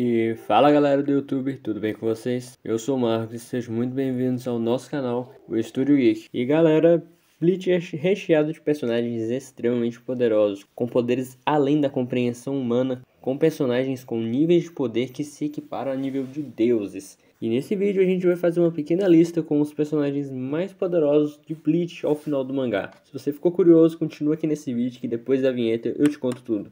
E fala galera do YouTube, tudo bem com vocês? Eu sou o Marcos e sejam muito bem-vindos ao nosso canal, o Estúdio Geek. E galera, Bleach é recheado de personagens extremamente poderosos, com poderes além da compreensão humana, com personagens com níveis de poder que se equiparam a nível de deuses. E nesse vídeo a gente vai fazer uma pequena lista com os personagens mais poderosos de Bleach ao final do mangá. Se você ficou curioso, continua aqui nesse vídeo que depois da vinheta eu te conto tudo.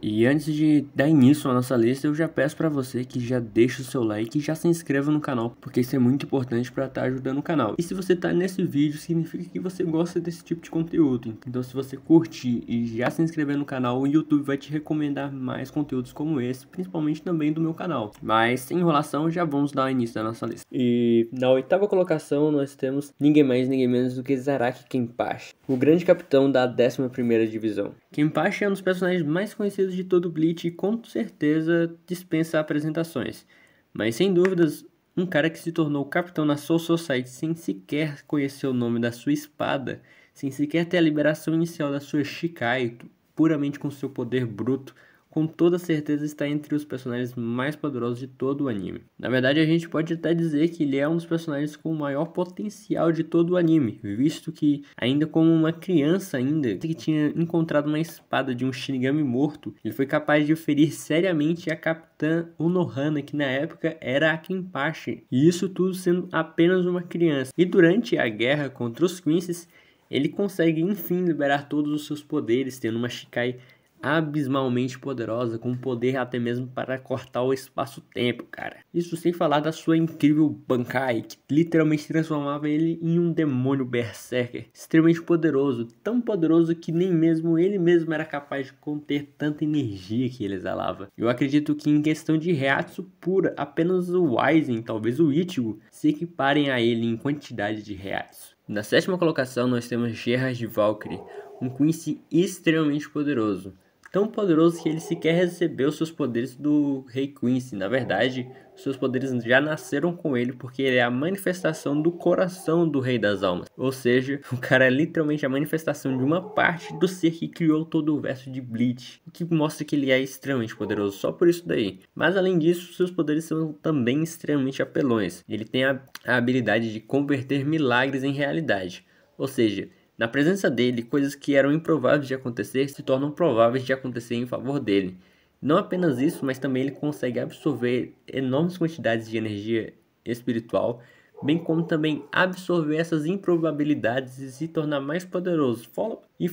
E antes de dar início à nossa lista, eu já peço pra você que já deixe o seu like e já se inscreva no canal, porque isso é muito importante pra estar ajudando o canal. E se você tá nesse vídeo, significa que você gosta desse tipo de conteúdo. Então se você curtir e já se inscrever no canal, o YouTube vai te recomendar mais conteúdos como esse, principalmente também do meu canal. Mas sem enrolação, já vamos dar início à nossa lista. E na oitava colocação nós temos ninguém mais, ninguém menos do que Zaraki Kenpachi, o grande capitão da 11ª divisão. Kenpachi é um dos personagens mais conhecidos de todo Bleach e com certeza dispensa apresentações. Mas sem dúvidas, um cara que se tornou capitão na Soul Society sem sequer conhecer o nome da sua espada, sem sequer ter a liberação inicial da sua Shikai, puramente com seu poder bruto, com toda certeza está entre os personagens mais poderosos de todo o anime. Na verdade, a gente pode até dizer que ele é um dos personagens com o maior potencial de todo o anime, visto que, ainda como uma criança que tinha encontrado uma espada de um Shinigami morto, ele foi capaz de ferir seriamente a capitã Unohana, que na época era a Kenpachi, e isso tudo sendo apenas uma criança. E durante a guerra contra os Quincy's, ele consegue enfim liberar todos os seus poderes, tendo uma Shikai abismalmente poderosa, com poder até mesmo para cortar o espaço-tempo, cara. Isso sem falar da sua incrível Bankai, que literalmente transformava ele em um demônio berserker, extremamente poderoso, tão poderoso que nem mesmo ele mesmo era capaz de conter tanta energia que ele exalava. Eu acredito que em questão de Reiatsu pura, apenas o Aizen, talvez o Ichigo, se equiparem a ele em quantidade de Reiatsu. Na 7ª colocação nós temos Gerard Valkyrie, um Quincy extremamente poderoso. Tão poderoso que ele sequer recebeu seus poderes do Rei Quincy. Na verdade, seus poderes já nasceram com ele porque ele é a manifestação do coração do Rei das Almas. Ou seja, o cara é literalmente a manifestação de uma parte do ser que criou todo o verso de Bleach, o que mostra que ele é extremamente poderoso só por isso daí. Mas além disso, seus poderes são também extremamente apelões. Ele tem a habilidade de converter milagres em realidade. Ou seja, na presença dele, coisas que eram improváveis de acontecer se tornam prováveis de acontecer em favor dele. Não apenas isso, mas também ele consegue absorver enormes quantidades de energia espiritual, bem como também absorver essas improbabilidades e se tornar mais poderoso.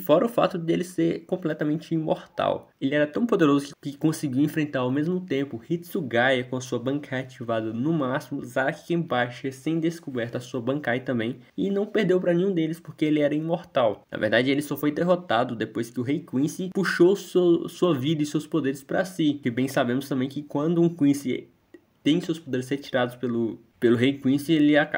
Fora o fato dele ser completamente imortal. Ele era tão poderoso que conseguiu enfrentar ao mesmo tempo Hitsugaya com sua Bankai ativada no máximo, Zaraki Kenpachi sem descoberta a sua Bankai também, e não perdeu para nenhum deles porque ele era imortal. Na verdade, ele só foi derrotado depois que o Rei Quincy puxou sua vida e seus poderes para si. E bem sabemos também que quando um Quincy tem seus poderes retirados pelo Rei Quincy,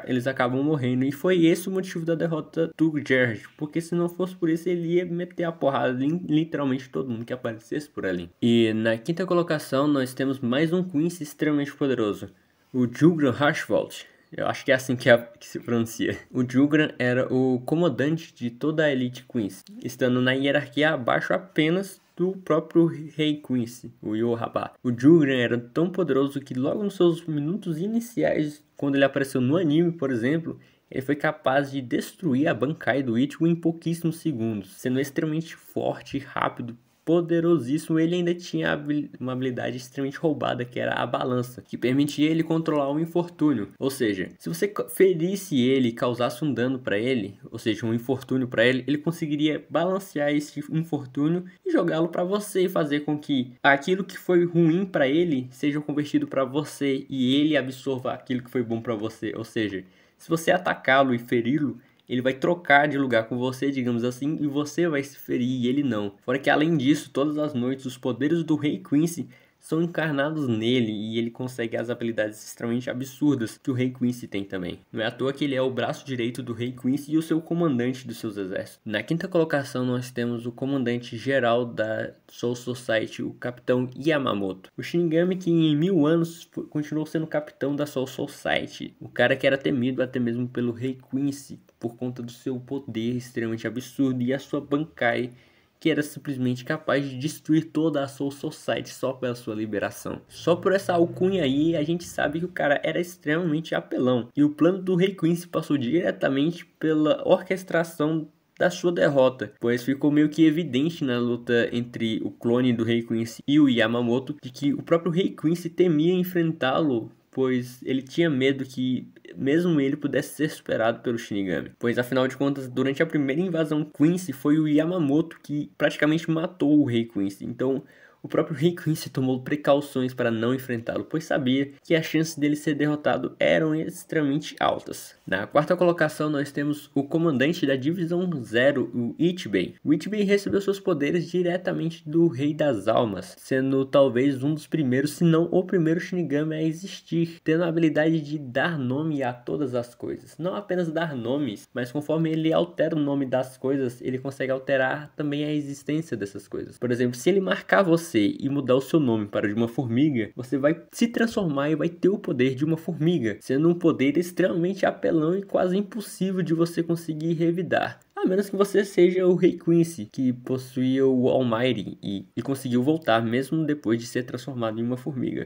eles acabam morrendo. E foi esse o motivo da derrota do Gerard, porque se não fosse por isso, ele ia meter a porrada em literalmente todo mundo que aparecesse por ali. E na 5ª colocação, nós temos mais um Quincy extremamente poderoso, o Julgran Haschwald. Eu acho que é assim que se pronuncia. O Julgran era o comandante de toda a Elite Quincy, estando na hierarquia abaixo apenas do próprio Rei Quincy, o Yhwach. O Julgran era tão poderoso que logo nos seus minutos iniciais, quando ele apareceu no anime, por exemplo, ele foi capaz de destruir a Bankai do Ichigo em pouquíssimos segundos, sendo extremamente forte e rápido, poderosíssimo. Ele ainda tinha uma habilidade extremamente roubada, que era a balança, que permitia ele controlar o infortúnio. Ou seja, se você ferisse ele e causasse um dano para ele, ou seja, um infortúnio para ele, ele conseguiria balancear esse infortúnio e jogá-lo para você e fazer com que aquilo que foi ruim para ele seja convertido para você e ele absorva aquilo que foi bom para você. Ou seja, se você atacá-lo e feri-lo, ele vai trocar de lugar com você, digamos assim, e você vai se ferir e ele não. Fora que além disso, todas as noites os poderes do Rei Quincy são encarnados nele e ele consegue as habilidades extremamente absurdas que o Rei Quincy tem também. Não é à toa que ele é o braço direito do Rei Quincy e o seu comandante dos seus exércitos. Na 5ª colocação nós temos o comandante geral da Soul Society, o Capitão Yamamoto. O Shinigami que em 1000 anos continuou sendo capitão da Soul Society. O cara que era temido até mesmo pelo Rei Quincy por conta do seu poder extremamente absurdo e a sua Bankai que era simplesmente capaz de destruir toda a Soul Society só pela sua liberação. Só por essa alcunha aí, a gente sabe que o cara era extremamente apelão. E o plano do Rei Quincy passou diretamente pela orquestração da sua derrota, pois ficou meio que evidente na luta entre o clone do Rei Quincy e o Yamamoto de que o próprio Rei Quincy temia enfrentá-lo, pois ele tinha medo que mesmo ele pudesse ser superado pelo Shinigami. Pois afinal de contas, durante a primeira invasão Quincy, foi o Yamamoto que praticamente matou o Rei Quincy. Então o próprio Rei Quincy tomou precauções para não enfrentá-lo, pois sabia que as chances dele ser derrotado eram extremamente altas. Na quarta colocação nós temos o comandante da Divisão Zero, o Ichibei. O Ichibei recebeu seus poderes diretamente do Rei das Almas, sendo talvez um dos primeiros, se não o primeiro Shinigami a existir, tendo a habilidade de dar nome a todas as coisas. Não apenas dar nomes, mas conforme ele altera o nome das coisas, ele consegue alterar também a existência dessas coisas. Por exemplo, se ele marcar você e mudar o seu nome para de uma formiga, você vai se transformar e vai ter o poder de uma formiga, sendo um poder extremamente apelão e quase impossível de você conseguir revidar. A menos que você seja o Rei Quincy, que possuía o Almighty e conseguiu voltar mesmo depois de ser transformado em uma formiga.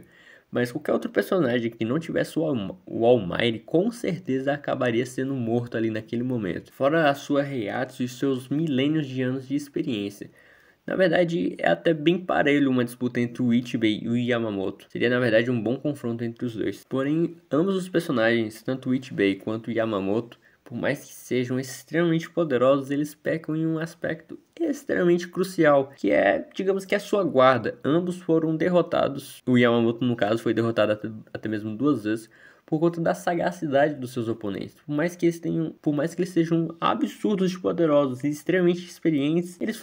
Mas qualquer outro personagem que não tivesse o Almighty, com certeza acabaria sendo morto ali naquele momento. Fora a sua Reiatsu e seus milênios de anos de experiência. Na verdade, é até bem parelho uma disputa entre o Ichibei e o Yamamoto. Seria, na verdade, um bom confronto entre os dois. Porém, ambos os personagens, tanto o Ichibei quanto o Yamamoto, por mais que sejam extremamente poderosos, eles pecam em um aspecto extremamente crucial, que é, digamos que a sua guarda. Ambos foram derrotados. O Yamamoto, no caso, foi derrotado até mesmo 2 vezes, por conta da sagacidade dos seus oponentes. Por mais que eles sejam absurdos de poderosos e extremamente experientes, eles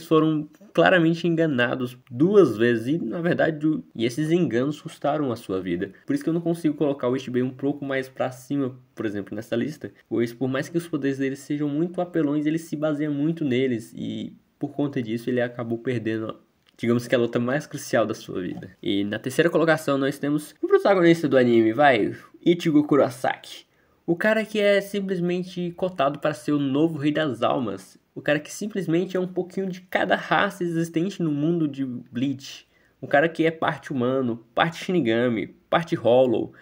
foram claramente enganados 2 vezes e, na verdade, esses enganos custaram a sua vida. Por isso que eu não consigo colocar o Ichibei um pouco mais pra cima, por exemplo, nessa lista, pois por mais que os poderes deles sejam muito apelões, ele se baseia muito neles e por conta disso ele acabou perdendo, digamos que a luta mais crucial da sua vida. E na terceira colocação nós temos o protagonista do anime, Ichigo Kurosaki. O cara que é simplesmente cotado para ser o novo Rei das Almas. O cara que simplesmente é um pouquinho de cada raça existente no mundo de Bleach. O cara que é parte humano, parte Shinigami, parte Hollow,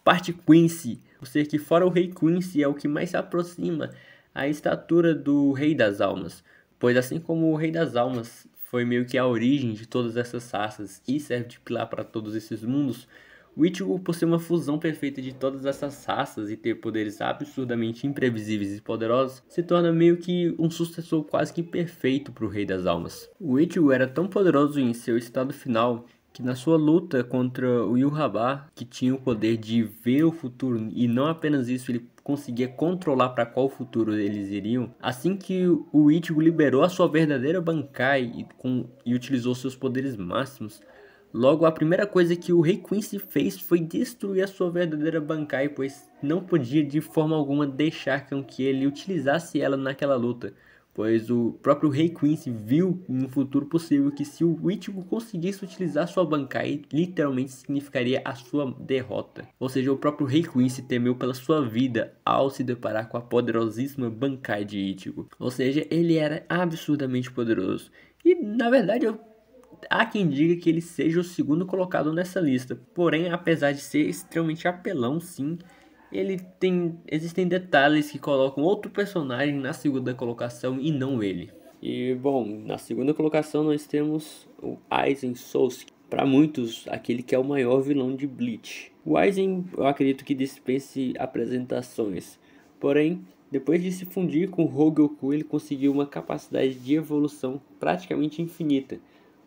parte Quincy. O ser que fora o Rei Quincy é o que mais se aproxima à estatura do Rei das Almas. Pois assim como o Rei das Almas foi meio que a origem de todas essas raças e serve de pilar para todos esses mundos, o Ichigo, por ser uma fusão perfeita de todas essas raças e ter poderes absurdamente imprevisíveis e poderosos, se torna meio que um sucessor quase que perfeito para o Rei das Almas. O Ichigo era tão poderoso em seu estado final que na sua luta contra o Yhwach, que tinha o poder de ver o futuro, e não apenas isso, ele conseguia controlar para qual futuro eles iriam. Assim que o Ichigo liberou a sua verdadeira Bankai e utilizou seus poderes máximos, logo a primeira coisa que o Rei Quincy fez foi destruir a sua verdadeira Bankai, pois não podia de forma alguma deixar com que ele utilizasse ela naquela luta. Pois o próprio Rei Quincy viu em um futuro possível que se o Ichigo conseguisse utilizar sua Bankai, literalmente significaria a sua derrota. Ou seja, o próprio Rei Quincy temeu pela sua vida ao se deparar com a poderosíssima Bankai de Ichigo. Ou seja, ele era absurdamente poderoso. E na verdade há quem diga que ele seja o segundo colocado nessa lista. Porém, apesar de ser extremamente apelão, sim, existem detalhes que colocam outro personagem na segunda colocação e não ele. E bom, na segunda colocação nós temos o Aizen Soseki. Para muitos, aquele que é o maior vilão de Bleach. O Aizen, eu acredito que dispense apresentações. Porém, depois de se fundir com o Hogyoku, ele conseguiu uma capacidade de evolução praticamente infinita,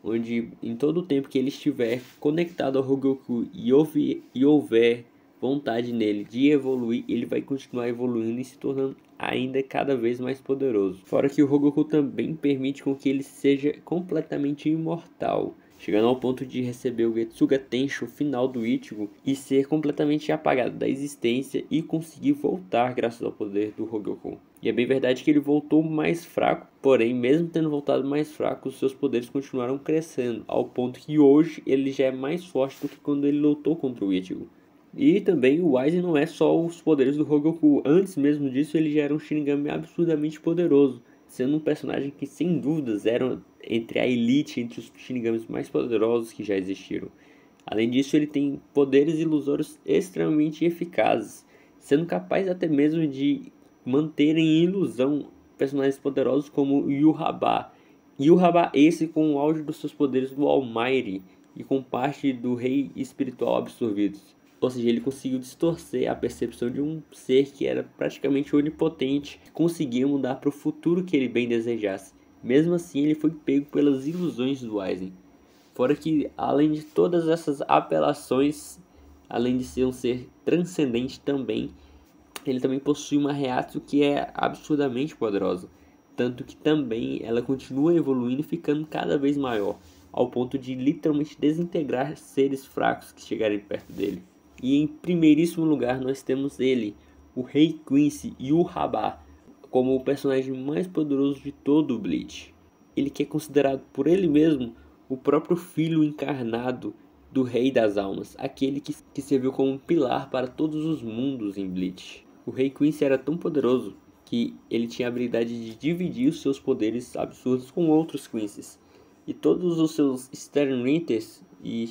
onde em todo o tempo que ele estiver conectado ao Hogyoku e houver vontade nele de evoluir, ele vai continuar evoluindo e se tornando ainda cada vez mais poderoso. Fora que o Hogyoku também permite com que ele seja completamente imortal, chegando ao ponto de receber o Getsuga Tensho final do Ichigo e ser completamente apagado da existência e conseguir voltar graças ao poder do Hogyoku. E é bem verdade que ele voltou mais fraco, porém, mesmo tendo voltado mais fraco, os seus poderes continuaram crescendo, ao ponto que hoje ele já é mais forte do que quando ele lutou contra o Ichigo. E também o Aizen não é só os poderes do Hogyoku. Antes mesmo disso, ele já era um Shinigami absurdamente poderoso. sendo um personagem que sem dúvidas era entre a elite, entre os Shinigamis mais poderosos que já existiram. Além disso, ele tem poderes ilusórios extremamente eficazes, sendo capaz até mesmo de manter em ilusão personagens poderosos como Yhwach. Yhwach esse com o auge dos seus poderes do Almighty e com parte do Rei Espiritual absorvidos. Ou seja, ele conseguiu distorcer a percepção de um ser que era praticamente onipotente, que conseguia mudar para o futuro que ele bem desejasse. Mesmo assim, ele foi pego pelas ilusões do Aizen. Fora que, além de todas essas apelações, além de ser um ser transcendente também, ele também possui uma Reiatsu que é absurdamente poderosa. Tanto que também ela continua evoluindo e ficando cada vez maior, ao ponto de literalmente desintegrar seres fracos que chegarem perto dele. E em primeiríssimo lugar nós temos ele, o Rei Quincy Yhwach, como o personagem mais poderoso de todo o Bleach. Ele que é considerado por ele mesmo o próprio filho encarnado do Rei das Almas, aquele que serviu como um pilar para todos os mundos em Bleach. O Rei Quincy era tão poderoso que ele tinha a habilidade de dividir os seus poderes absurdos com outros Quincy's. E todos os seus Stern Rinters e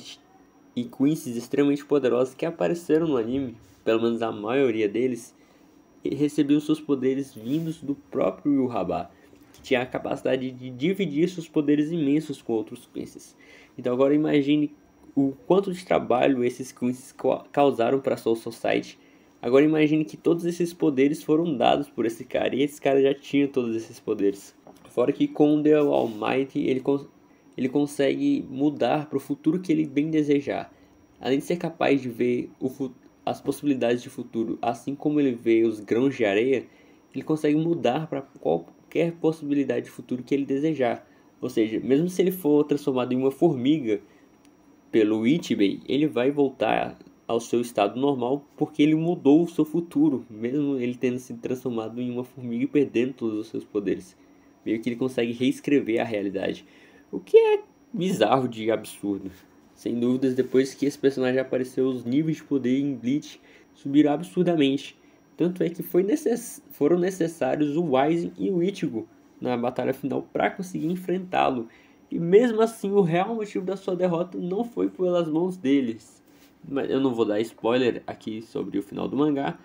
Quincy's extremamente poderosos que apareceram no anime, pelo menos a maioria deles, recebiam seus poderes vindos do próprio Yhwach, que tinha a capacidade de dividir seus poderes imensos com outros Quincy's. Então agora imagine o quanto de trabalho esses Quincy's causaram para a Soul Society. Agora imagine que todos esses poderes foram dados por esse cara, e esse cara já tinha todos esses poderes. Fora que com The Almighty ele consegue mudar para o futuro que ele bem desejar. Além de ser capaz de ver as possibilidades de futuro, assim como ele vê os grãos de areia, ele consegue mudar para qualquer possibilidade de futuro que ele desejar. Ou seja, mesmo se ele for transformado em uma formiga pelo Ichibei, ele vai voltar ao seu estado normal porque ele mudou o seu futuro, mesmo ele tendo se transformado em uma formiga e perdendo todos os seus poderes. Meio que ele consegue reescrever a realidade. O que é bizarro de absurdo. Sem dúvidas, depois que esse personagem apareceu, os níveis de poder em Bleach subiram absurdamente. Tanto é que foram necessários o Aizen e o Ichigo na batalha final para conseguir enfrentá-lo. E mesmo assim, o real motivo da sua derrota não foi pelas mãos deles. Mas eu não vou dar spoiler aqui sobre o final do mangá.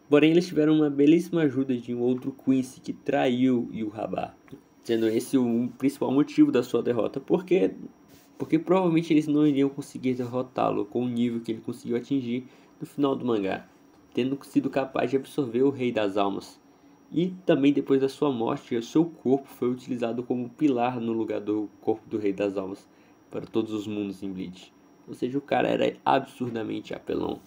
Porém, eles tiveram uma belíssima ajuda de um outro Quincy que traiu Yhwach, sendo esse o principal motivo da sua derrota, porque provavelmente eles não iriam conseguir derrotá-lo com o nível que ele conseguiu atingir no final do mangá, tendo sido capaz de absorver o Rei das Almas. E também depois da sua morte, o seu corpo foi utilizado como pilar no lugar do corpo do Rei das Almas para todos os mundos em Bleach. Ou seja, o cara era absurdamente apelão.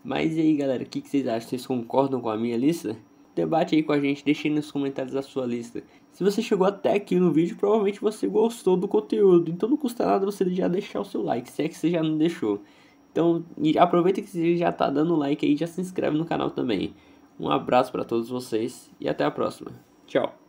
Mas e aí galera, o que vocês acham? Vocês concordam com a minha lista? Debate aí com a gente, deixe aí nos comentários a sua lista. Se você chegou até aqui no vídeo, provavelmente você gostou do conteúdo. Então não custa nada você já deixar o seu like, se é que você já não deixou. Então aproveita que você já tá dando like aí e já se inscreve no canal também. Um abraço para todos vocês e até a próxima. Tchau.